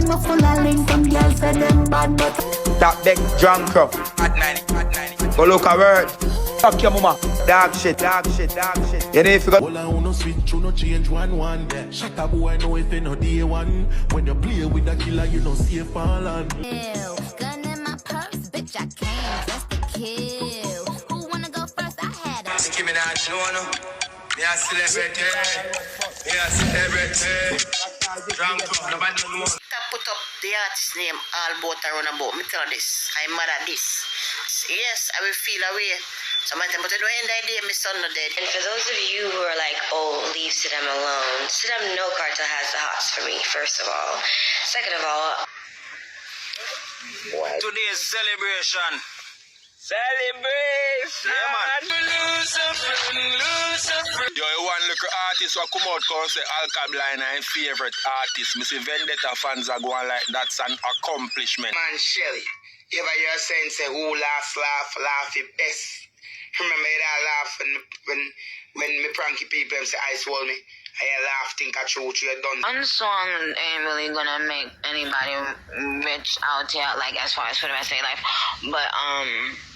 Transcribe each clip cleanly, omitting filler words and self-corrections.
me full of link and girls say them bad but Top deck drunk up at 90. Go look at word. Fuck your mama. Dog shit. You know if you got all I wanna switch, you no change one. Yeah. Shut up, boy, know if you no day one. When you play with a killer, you no see a fallen. gun in my purse, bitch, I came just to kill. Who wanna go first? I had a Nicki Minaj, no. Me a celebrity. Drunk up, nobody know. Put up the artist name all boat around about. Me tell this, I'm mad at this. Yes, I will feel away. Sometimes, but at the end of the day, my son not dead. And for those of you who are like, oh, leave Sidem alone, Sidem no Cartel has the hots for me, first of all. Second of all, Today's celebration. Yeah, man. Lose a friend. Yo, you want look artist who come out and say Alkaline is my favorite artist. Me see Vendetta fans are going like that's an accomplishment. Man, Shelly, you ever hear a saying say who laugh it best? Remember that laugh when me pranky people say ice wall me. I laugh, think I true you done. one song ain't really gonna make anybody rich out here, like as far as for the rest of their life. But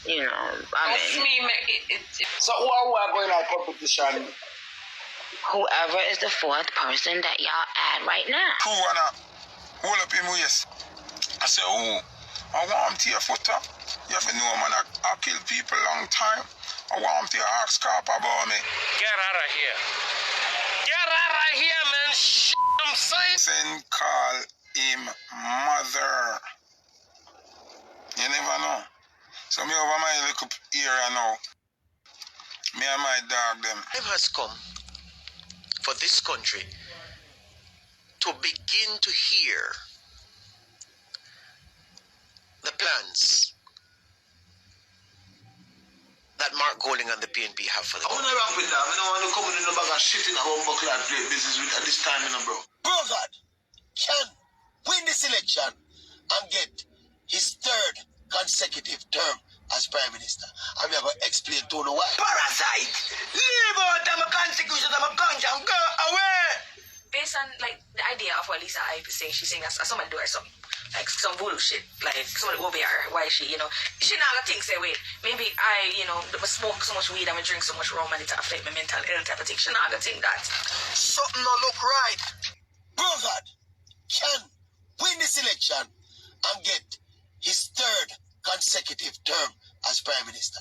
you know, I mean, So who are going like competition? whoever is the fourth person that y'all add right now. Who wanna hold up him waist? I say, oh, I want him to your foot up. You have to know, man, I kill people long time. I want him to ask cop about me. Get out of here. Get out of here, man. I'm saying. Then call him mother. You never know. So me over my little area now. Me and my dog them. Time has come for this country to begin to hear the plans that Mark Golding and the PNP have for the country. I want to rap with that. I don't want to come in the bag of shit in a humble clad play business with at this time, bro. Brother can win this election and get his third consecutive term as Prime Minister. I'm going to explain to you why. Parasite! Leave out of my constitution of my country and go away! Based on like the idea of what Lisa I is saying, she's saying that someone do her some like some bullshit, like somebody will be her. Why she, you know, she not gonna think say wait, maybe I, you know, smoke so much weed and I drink so much rum and it affect my mental health type of thing. She not gonna think that. Something don't look right. Brother can win this election and get his third consecutive term as Prime Minister.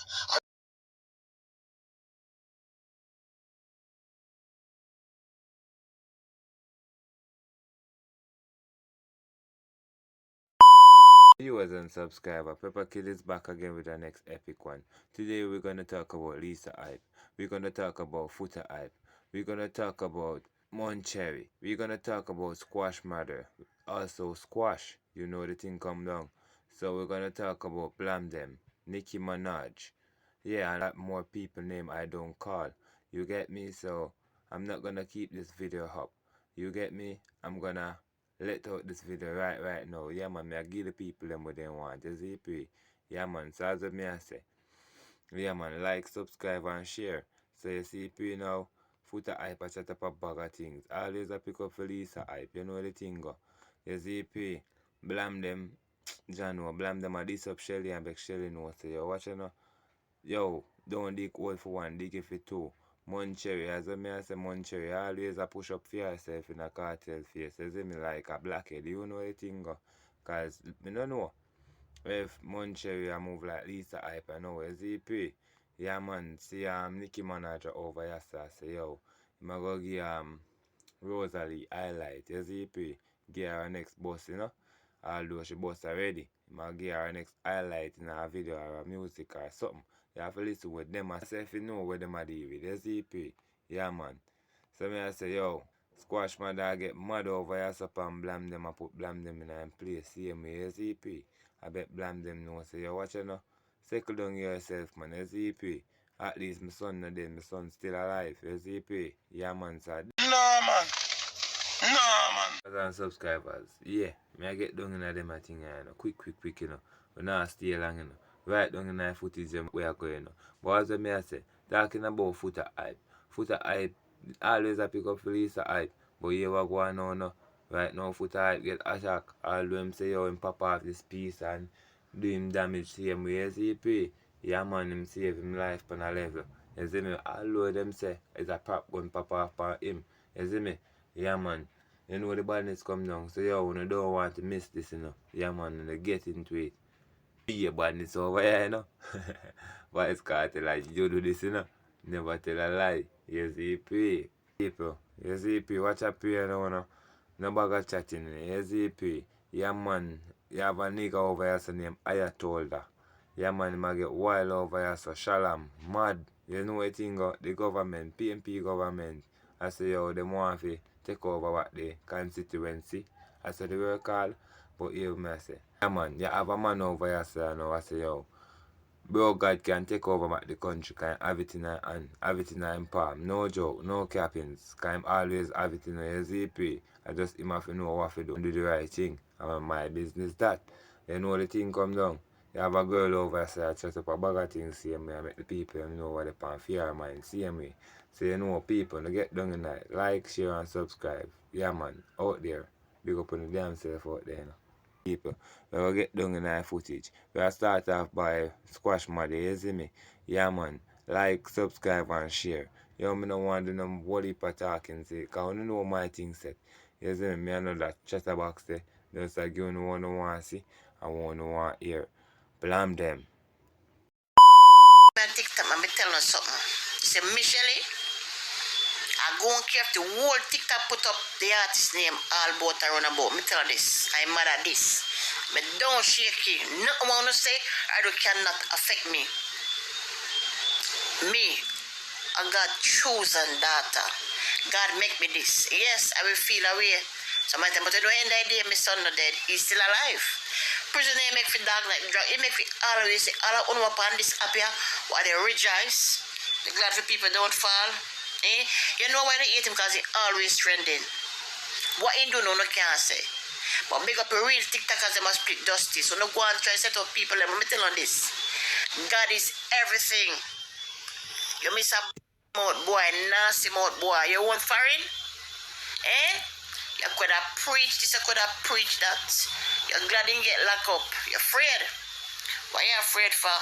Viewers and subscribers, Pepper Kid is back again with the next epic one. Today we're going to talk about Lisa Hype. We're going to talk about Footer Hype. We're going to talk about Moncherry. We're going to talk about Squash Mother. Also Squash, you know the thing come down. So we're going to talk about Blam Them, Nicki Minaj. Yeah, and a lot more people name I don't call. You get me? So I'm not going to keep this video up. You get me? I'm going to let out this video right now. Yeah, man, me I give the people them what they want. You see, pray. Yeah, man, so that's what me I say. Yeah, man, like, subscribe, and share. So you see, pray now, Footer Hype, I set up a bag of things. Always I pick up for Lisa Hype. You know the thing go. You see, pray. Blam them. Jano, blam them a this up Shelly and Beck Shelly know. So you watch now. Yo, don't dig all for one, dig it for two. Moncherry, as I say Moncherry, always a push up for yourself in a cartel face. You see me like a blackhead, you know the thing go. Cause me don't know if Moncherry I move like Lisa Hype, I know. You see pray. Yeah man, see Nicki Minaj over here, so I say yo, I'm go give Rosalie highlight, you see pray. Give her next boss, you know. Although she boss already, I'm give her next highlight in a video or a music or something. You have to listen with them and say if you know what them are deal with. You see, pay. Yeah, man. So me I say, yo, Squash my dog get mad over here so and Blam them and put Blam them in a place. Same way, you see, pay. I bet Blam them know. So you watch you know. Settle down yourself, man. You see, pay. At least my son not dead. My son still alive. You see, pay. Yeah, man, sir. No, man. And subscribers, yeah, me I get down in them thing, you know. Quick, you know. But now stay long, you know. Right down in the footage where I go, you know. But as I say, talking about Footer Hype. Footer Hype, always I pick up for Lisa Hype. But you what go on now, no? Right now, Foota Hype get attacked. All them say, yo, him pop off this piece and do him damage same way as he pay. Yeah, man, him save him life on a level. You see me? All of them say, it's a pop gun pop off on him. You see me? Yeah, man. You know the badness come down. So, yo, when you don't want to miss this, you know. Yeah, man, and they get into it. Be a badness over here, you know. But it's KARTEL like, you do this, you know. Never tell a lie. You see, pay. People, you see, pay. Watch a pay, you know. No bag of chatting. You see, pay. Yeah, man. You have a nigga over here, so name Ayatollah. Yeah, man, him a get wild over here, so Shalom. Mad. You know what thing go? The government, PNP government. I say, yo, them want to take over what the constituency. I say, the word call. But here, me I say, yeah, man, you have a man over here, so now I say, yo, bro, God can take over the country, can have it in a hand, have it in a palm. No joke, no cappings. Can him always have it in a ZP. I just him have to know what to do and do the right thing. And my business that. You know the thing come down. You have a girl over there, I chat up a bag of things same way. I make the people know what they pan fear mind same way. So you know people, they get down in that. Like, share and subscribe. Yeah, man, out there. Big up on the damn self out there, you know. People, we will get down in our footage. We will start off by Squash Muddy, you see me? Yeah, man. Like, subscribe, and share. You know, I don't want to do no whole heap of talking, see, because I know my thing set. You see me? I know that chatterbox there. Just like you know what I want to see, and what I want to hear. Blam them. TikTok, I'm telling you something. Say, Michelle, I go and care if the whole TikTok put up the artist name all about around about. Me tell you this. I'm mad at this. But don't shake it. Nothing I want to say, I cannot affect me. Me, I got chosen daughter. God make me this. Yes, I will feel away. Sometimes, but at the end of the day, my son not dead. He's still alive. Prison they make for dog like drug. It make for always say, all I want upon this up here, while they rejoice. They're glad for people don't fall. Eh? You know why they hate him? Because he always trending. What he do, no can't say. But big up a real TikTokers, they must split dusty. So no go and try to set up people. Let me tell you this. God is everything. You miss a mouth boy, nasty mouth boy. You want foreign? Eh? You could have preached this, you could have preached that. You're glad you get locked up. You're afraid. What you afraid for?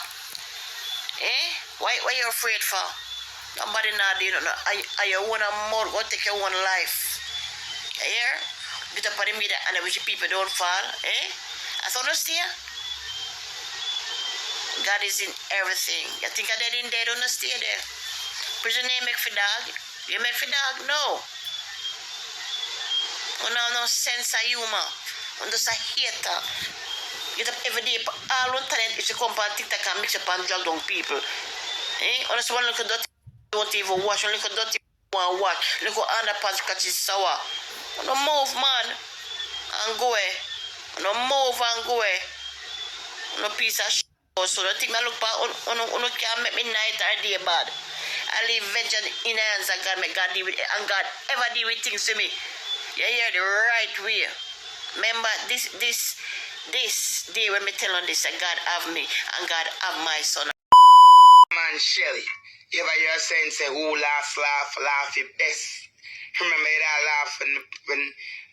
Eh? Why you afraid for? Nobody now do you know. Are you want a mouth, go take your own life. You hear? Get up on the media and I wish people don't fall. Eh? That's understand? God is in everything. You think I'm dead in there, don't stay there. Prison they make for dog. You make for dog? No. You know no sense of humor. I'm just a hater. Get up every day. All one talent is to come on TikTok and mix up and drag down people. Eh? Honestly, one look at that. Don't even wash. One look at that. One wash. Look at underpants catch is sour. No move, man. And go away. No move and go away. No piece of shit. So don't think I look back on can't make me night or day bad. I leave vengeance in the hands of God, make God deal with it, and God ever deal with things to me. You hear the right way. Remember this day when me tell on this, God have me and God have my son. Man, Shelly, you ever hear a saying say who laugh it best? Remember that laugh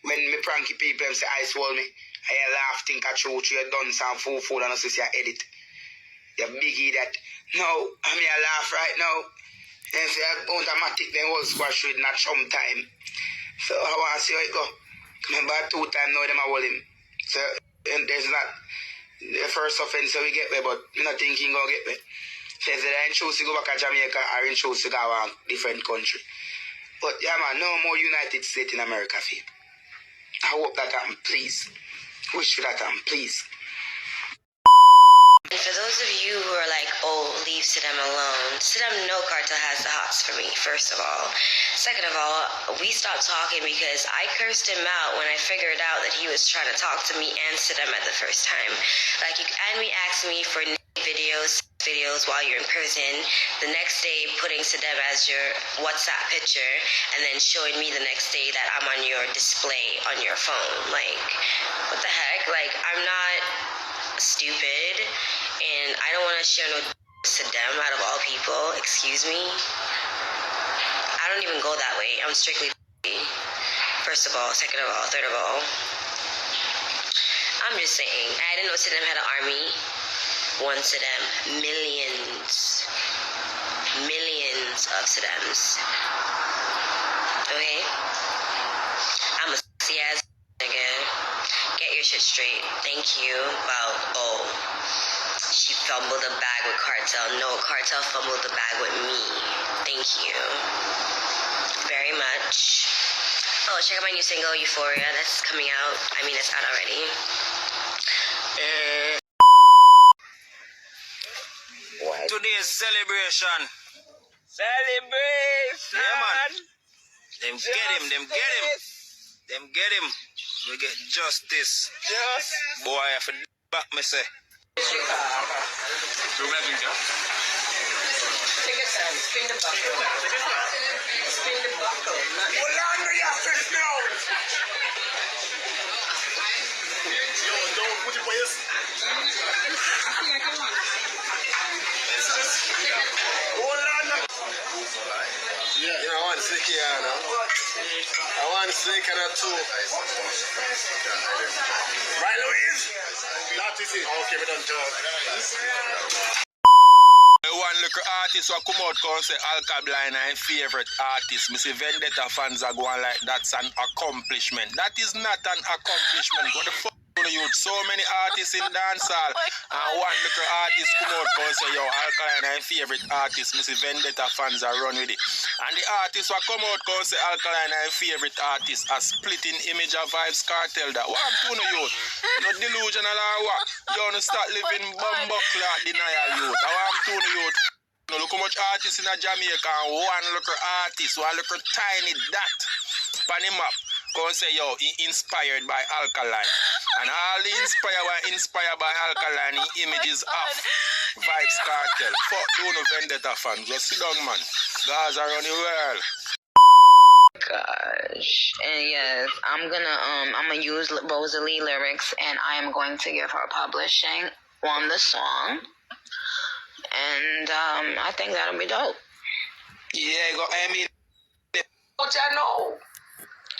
when me pranky people say I swallow me. I laugh think I throw you done some food and I say I edit. You biggie that. No, I mean I laugh right now. And say automatic then was squash with not sometime. So I want to see how it go. Remember 2 times now them I hold him. So and there's not the first offense we get me, but I'm not thinking gonna get me. Says that I ain't choose to go back to Jamaica or I ain't choose to go to a different country. But yeah man, no more United States in America for you. I hope that happen, please. Wish that happen, please. And for those of you who are like, oh, leave Sidem alone, Sidem no KARTEL has the hots for me, first of all. Second of all, we stopped talking because I cursed him out when I figured out that he was trying to talk to me and Sidem at the first time. Like, you and me asked me for videos while you're in prison, the next day putting Sidem as your WhatsApp picture, and then showing me the next day that I'm on your display on your phone. Like, what the heck? Like, I'm not stupid, and I don't want to share no Sidem out of all people. Excuse me. I don't even go that way. I'm strictly for first of all. Second of all. Third of all. I'm just saying. I didn't know Sidem had an army. One Sidem. Millions of Sidems. Okay? I'm a see ass nigga. Get your shit straight. Thank you. About, she fumbled the bag with KARTEL. No, KARTEL fumbled the bag with me. Thank you very much. Oh, check out my new single, Euphoria. That's coming out. I mean, it's out already. What? Today's celebration. Celebration! Yeah, man. Them get him. We get justice. Boy, I have to back me say. Take your time. Spin the buckle. Spin the buckle. Don't put it for yourself. You know, I want slick here, you know. I want slick and a two. Right, Louise? That is it. Okay, we done talk. One little artist who come out and say Alkaline is favorite artist. Me say Vendetta fans are going like that's an accomplishment. That is not an accomplishment. What the fuck? Youth, so many artists in dancehall, and one little artist come out and say, yo, Alkaline is favorite artist. Me say Vendetta fans are run with it. And the artists who come out and say Alkaline is favorite artist are splitting image of vibes KARTEL. That what I'm doing, youth? No delusional or what? You want to start living bumbuckler denial, youth. That what I'm doing, youth? No, look how much artists in Jamaica and one little artist, one little tiny dot on the map. Go and say, yo, he inspired by Alkaline. And all the inspired by Alkaline, the images of vibes KARTEL. Fuck you, no Vendetta fans. Just sit down, man. Guys around the world. Gosh. And yes, I'm gonna use Rosalie lyrics, and I am going to give her publishing on the song. And I think that'll be dope. Yeah, I mean, what I know.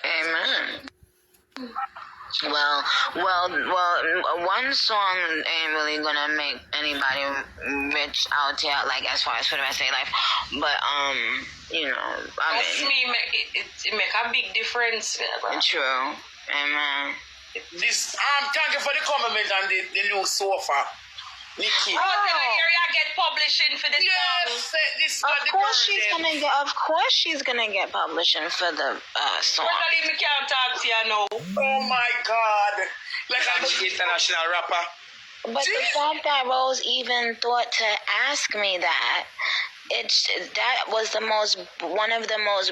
Amen. Well, one song ain't really gonna make anybody rich out here, like as far as for the rest of their life. But you know, I mean, it make a big difference. True. Amen. This thank you for the compliment and the new sofa. Nicki. Oh, I get publishing for this song. This Of course she's gonna get publishing for the song. Rosalie, me can't talk to you now. Oh my God. Like I'm an international rapper. But the fact that Rose even thought to ask me that, that was one of the most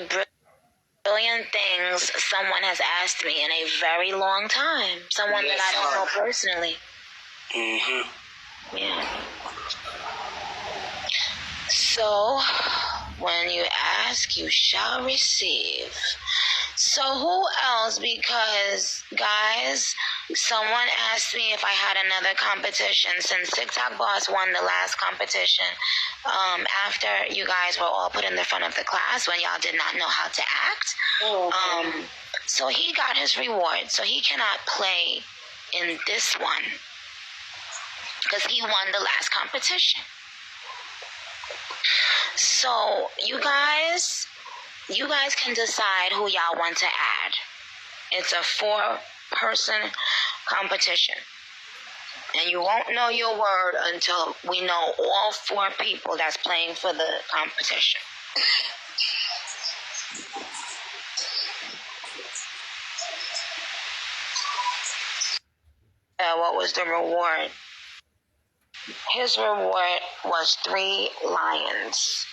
brilliant things someone has asked me in a very long time. Someone that I don't know personally. Mm-hmm. Yeah. So, when you ask, you shall receive. So who else? Because, guys, someone asked me if I had another competition since TikTok Boss won the last competition. After you guys were all put in the front of the class when y'all did not know how to act. So he got his reward. So he cannot play in this one, because he won the last competition. So you guys can decide who y'all want to add. It's a 4-person competition. And you won't know your word until we know all 4 people that's playing for the competition. What was the reward? His reward was 3 lions,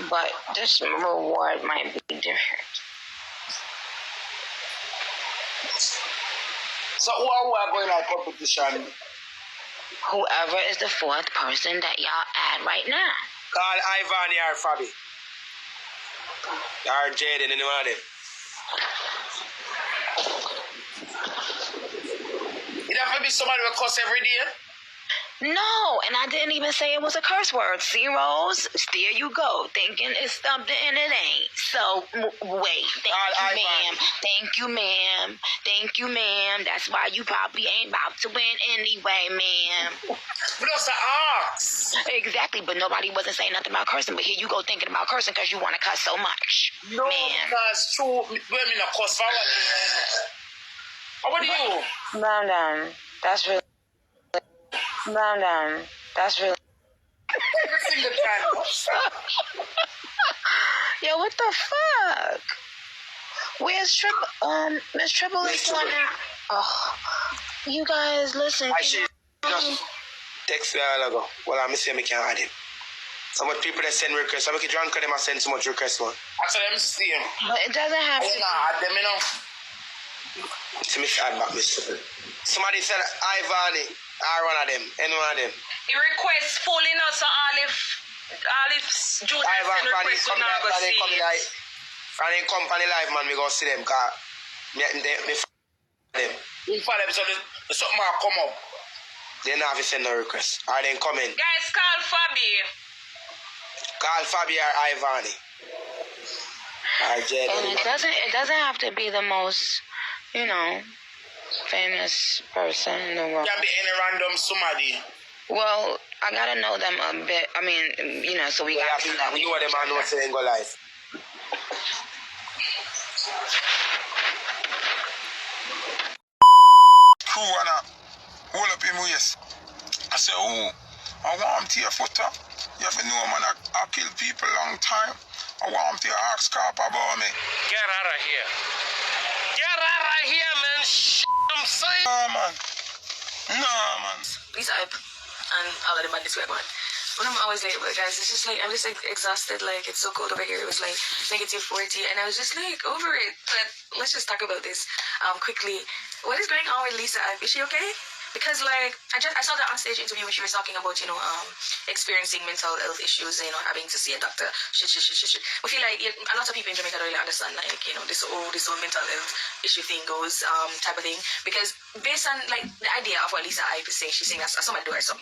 but this reward might be different. So who are going to competition? Whoever is the 4th person that y'all add right now. Call Ivan or Fabi. Or Jaden, any one of them. It have to be somebody who cuss every day. No, and I didn't even say it was a curse word. Zeros, there you go, thinking it's something and it ain't. So, wait, thank you, ma'am. Thank you, ma'am. Thank you, ma'am. That's why you probably ain't about to win anyway, ma'am. But that's the ox. Exactly, but nobody wasn't saying nothing about cursing, but here you go thinking about cursing because you want to cuss so much. No, man. because true, women are cuss for what? How about you? Calm down. That's really... Calm down. That's really... Every single time. Yo, what the fuck? Where's Triple? Miss Triple is one now. Oh, you guys, listen. I should just text me a while ago. Well, I'm saying I can't add him. So much people that send requests. I make it drunk, them I send so much requests, man. I said them same. But it doesn't have to. Nah, them, you know. So me add back, Miss Triple. Somebody said Ivani, or one of them, any one of them. The request pulling us so Olive Junior send request to now go see. And then company live, man, we go see them, because me them. You follow them, so the something will come up. They don't have to send no request. Or then come in. Guys, call Fabi. Call Fabi or Ivani. Or Jed. And it doesn't have to be the most, you know, famous person in the world. It can be any random somebody. Well, I gotta know them a bit. I mean, you know, so we gotta do that. We know them and know so they go live. Crew wanna hold up him waist. I say, oh, I want him to your footer. You have to know, man, I kill people long time. I want him to ask Carp about me. Get out of here. Get out of here, man. I'm saying. Nah, man. Nah, man. Lisa Hype and all of them at this way, man. When I'm always late, but guys, it's just like, I'm just like exhausted. Like, it's so cold over here. It was like -40, and I was just like over it. But let's just talk about this quickly. What is going on with Lisa Hype? Is she okay? Because like I saw that on stage interview when she was talking about, you know, experiencing mental health issues, you know, having to see a doctor. Shit. I feel like a lot of people in Jamaica don't really understand, like, you know, this whole mental health issue thing goes, type of thing. Because based on like the idea of what Lisa Hype is saying, she's saying that somebody do her some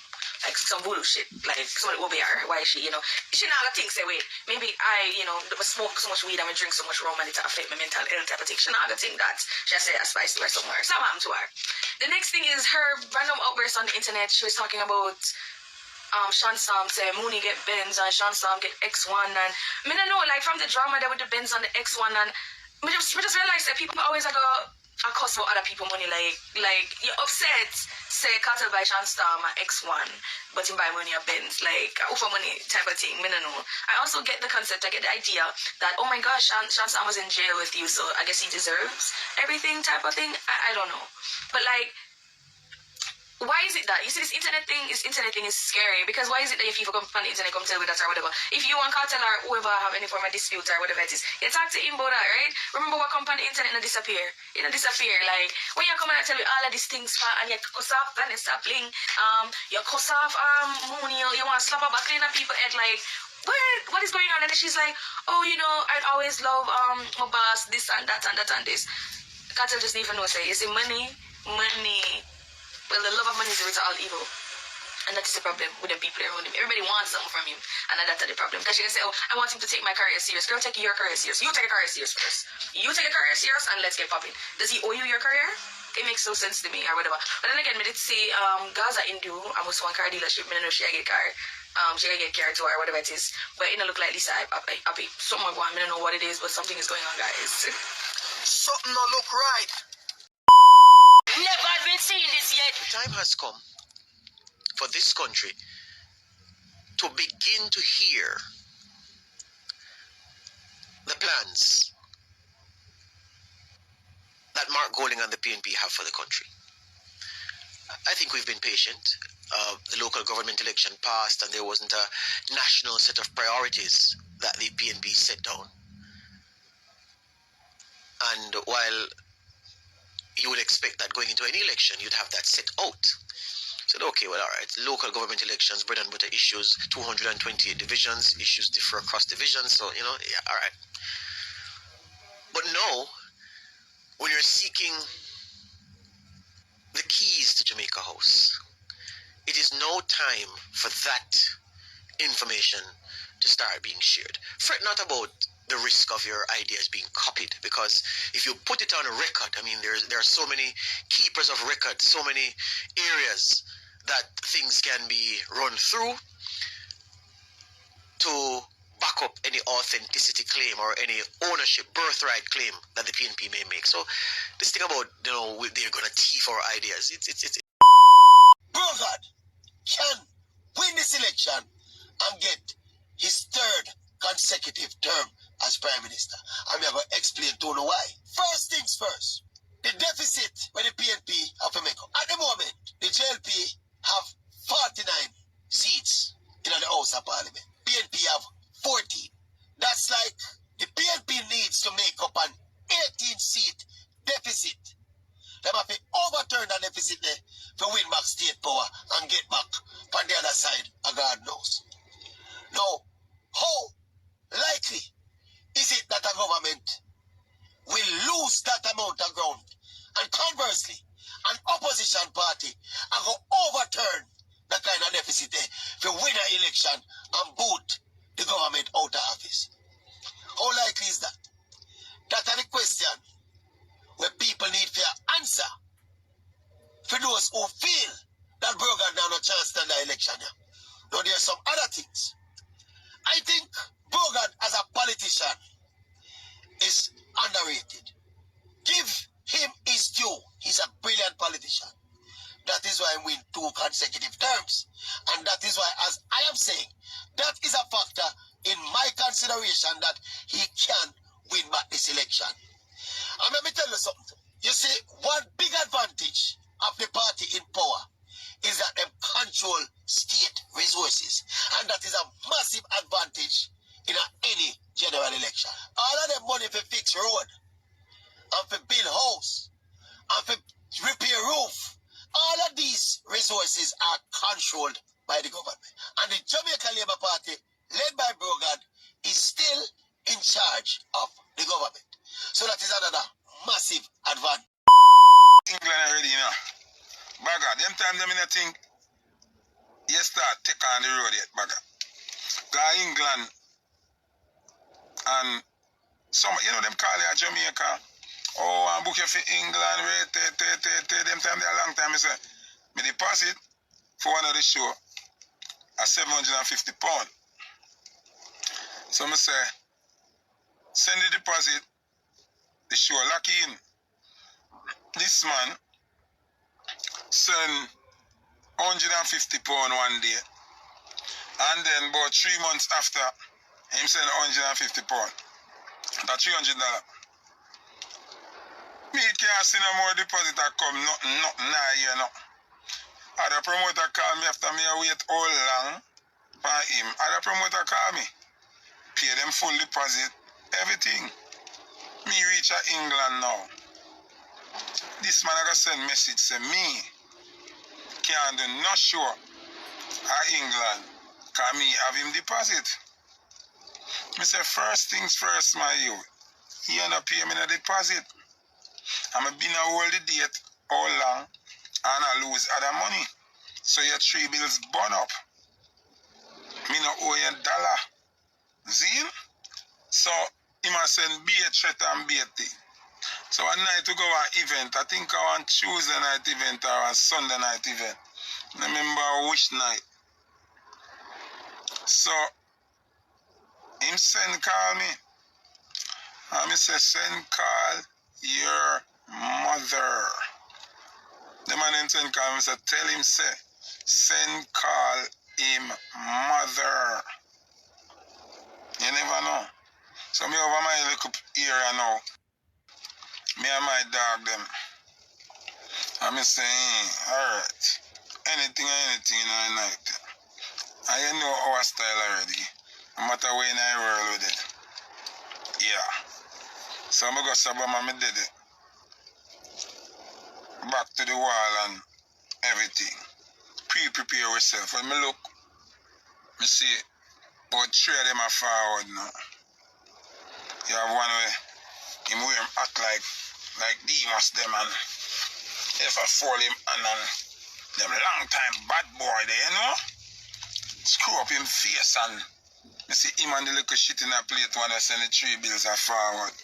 voodoo shit, like somebody will be her. Why is she, you know, she not gonna think say, wait, maybe I, you know, smoke so much weed and I drink so much rum and it affect my mental health type of thing. She not gonna think that. She has to say a spice to her somewhere. Something happened to her. The next thing is her random outburst on the internet. She was talking about Sean Sam say Mooney get Benz and Sean Sam get X1, and I don't know, like from the drama there with the Benz and the X1, and I just realized that people always go a cuss for other people money, like you're upset say KARTEL buy Sean Sam and X1 but him buy money a Benz, like over money type of thing. I don't know. I also get the concept, I get the idea that, oh my gosh, Sean Sam was in jail with you, so I guess he deserves everything type of thing. I don't know, but like, why is it that, you see, this internet thing is scary? Because why is it that if people come on the internet come tell me that or whatever, if you want KARTEL or whoever have any form of dispute or whatever it is, you talk to him about that, right? Remember what come on the internet and disappear. It don't disappear. Like when you come and I tell you all of these things and you cuss off Vanessa Bling, you cuss off Mooney, you want to slap up a clean up people head, like what is going on? And then she's like, oh, you know, I'd always love my boss, this and that and that and this. KARTEL just even know, say, you see, money. Well, the love of money is the root of all evil. And that is the problem with the people around him. Everybody wants something from him. And that's the problem. Because she can say, oh, I want him to take my career serious. Girl, take your career serious. You take a career serious first. You take a career serious and let's get popping. Does he owe you your career? It makes no sense to me or whatever. But then again, I did say Gaza Indu, I was one car dealership. I don't know if she get car. She get car to her, whatever it is. But it don't look like Lisa Hype. Something going on. I don't know what it is, but something is going on, guys. Something don't look right. Never had been seeing this yet. The time has come for this country to begin to hear the plans that Mark Golding and the PNP have for the country. I think we've been patient. The local government election passed and there wasn't a national set of priorities that the PNP set down. And while you would expect that going into any election, you'd have that set out. Said, okay, well, all right, local government elections, bread and butter issues, 228 divisions, issues differ across divisions, so, you know, yeah, all right. But no, when you're seeking the keys to Jamaica House, it is no time for that information to start being shared. Fret not about the risk of your ideas being copied, because if you put it on a record, I mean, there are so many keepers of record, so many areas that things can be run through to back up any authenticity claim or any ownership, birthright claim that the PNP may make. So this thing about, you know, they're going to thief our ideas, it's Brogard can win this election and get his third consecutive term as Prime Minister. I'm going to explain to you why. First things first, the deficit where the PNP have to make up. At the moment, the JLP have 49 seats in the House of Parliament. PNP have 14. That's like the PNP needs to make up an 18-seat deficit. They have to overturn that deficit there to win back state power and get back on the other side, God knows. Now, how likely is it that a government will lose that amount of ground? And conversely, an opposition party and go overturn that kind of deficit there to win an election and boot the government out of office? How likely is that? That's the question where people need for answer for those who feel that Brogard now no chance to the election. Now there are some other things. I think Brogard as a politician is underrated. Give him his due. He's a brilliant politician. That is why he win 2 consecutive terms. And that is why, as I am saying, that is a factor in my consideration that he can win back this election. And let me tell you something. You see, one big advantage of the party in power is that they control state resources. And that is a massive advantage in any general election. All of them money for fix road, and for build house, and for repair roof. All of these resources are controlled by the government. And the Jamaica Labour Party, led by Brogard, is still in charge of the government. So that is another massive advantage. England already, you know. Bagger, them time them in a thing, you start take on the road yet, bagger. Go England and some, you know, them call it Jamaica. Oh, I'm booking for England, wait, them time they a long time, I say, me deposit for one of the show at £750. So I say, send the deposit, the show lock in. This man send £150 one day, and then about 3 months after, him send £150. That's $300. Me can't see no more deposit that come, nothing, nah, you know. Other promoter call me after me wait all long for him. Other promoter call me, pay them full deposit, everything. Me reach England now. This man I got send message say me can't do no show at England cause me have him deposit. Me say first things first, my youth. You not pay me no deposit. I'm been a hold the date all long and I lose other money. So your 3 bills burn up. Me no owe you $1. Zine? So he must send be a threat and be a thing. So one night to go an event, I think I want Tuesday night event or a Sunday night event. I remember which night. So him send call me. And me say send call your mother. The man him send call me say tell him say send call him mother. You never know. So me over my little area now. Me and my dog them. And me say, alright. Anything in the night. And you know our style already. No matter where I roll with it. Yeah. So I go Sabama, me did it. Back to the wall and everything. Prepare yourself. When me look, me see about 3 of them are forward now. You have one way, him wear him act like Demas them, and if I fall him and Them long time bad boy there, you know? Screw up him face and I see him and the little shit in a plate when I send the 3 bills are forward.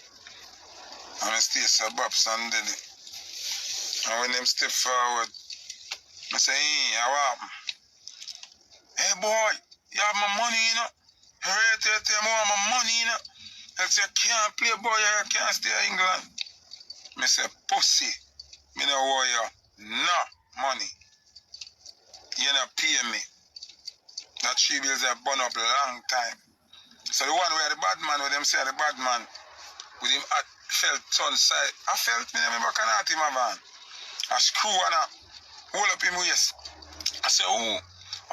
And I stay so bops and did it. And when them step forward, I say, hey, how happen? Hey boy, you have my money, you know? Hey, tell me my money, you know? I say, can't play boy, you can't stay in England. I say, pussy, me no want you no money. You not pay me. That 3 bills are burn up long time. So the one where the bad man, with them say the bad man, with him at felt on side. I felt me never can at him a van. I screw and I hold up him waist. I say, oh,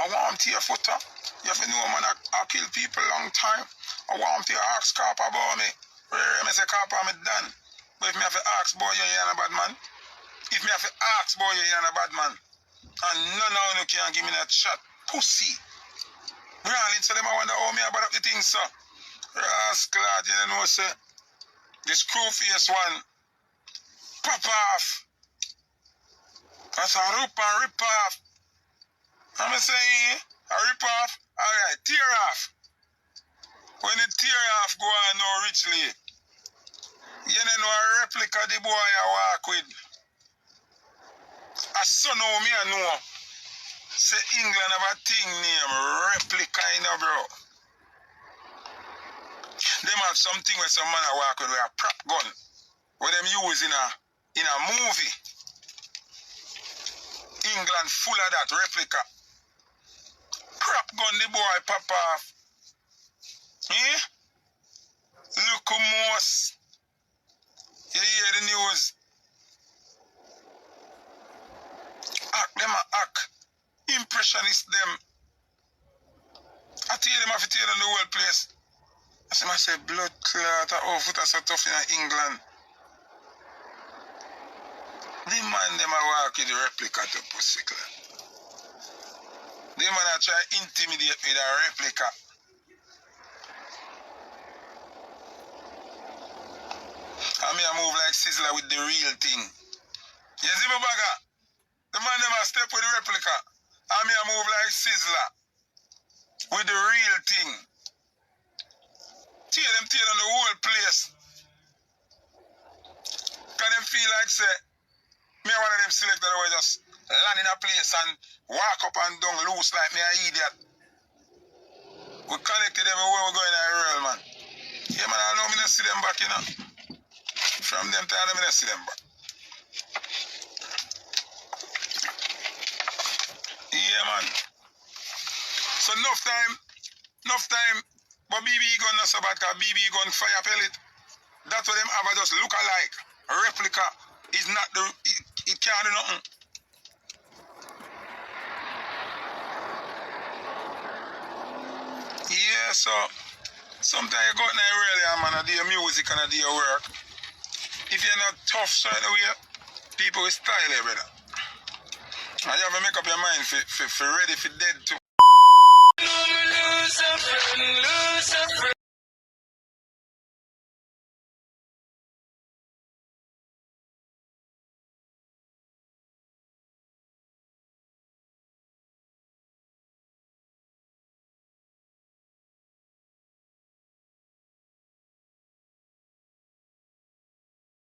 I want him to your foot up. You have to know man, I kill people long time. I want him to ask cop about me. I say cop I'm done. But if me have to ask boy you ain't a bad man. If me have to ask boy you ain't a bad man. And none of you can give me that shot. Pussy. Really, so them I wonder how me about up the thing, sir. Rascal, you know, sir. The screw face one. Pop off. That's a rip and rip off. I'm saying, a rip off. Alright, tear off. When the tear off go on now richly. You know a replica the boy I walk with. I saw now me I know. Say England have a thing named replica, you know, bro. Them have something where some man walk with a prop gun. Where them use in a movie. England full of that replica. Prop gun the boy pop off. Eh? Look who most. You hear the news. Act them a act. Impressionist them. I tell them I have to tell them the whole place. I say blood clot, oh foot are so tough in England. The man them a walk with the replica to pussy clot. The man a try intimidate with a replica. And me a move like Sizzler with the real thing. You see my bagger? The man them a step with the replica. And me a move like Sizzler with the real thing. Tear them on the whole place. Cause them feel like say, me one of them selectors that will just land in a place and walk up and down loose like me an idiot. We connected everywhere we go in our world, man. Yeah, man, I know me not see them back, you know. From them time, I not see them back. Yeah, man. So enough time, but BB gun not so bad, because BB gun fire pellet. That's what them have just look alike. A replica is not the, it can't do nothing. Yeah, so sometimes you go out there really, man, and do your music and do your work. If you're not tough side of way, people will style you, brother. And you have to make up your mind for ready for dead too.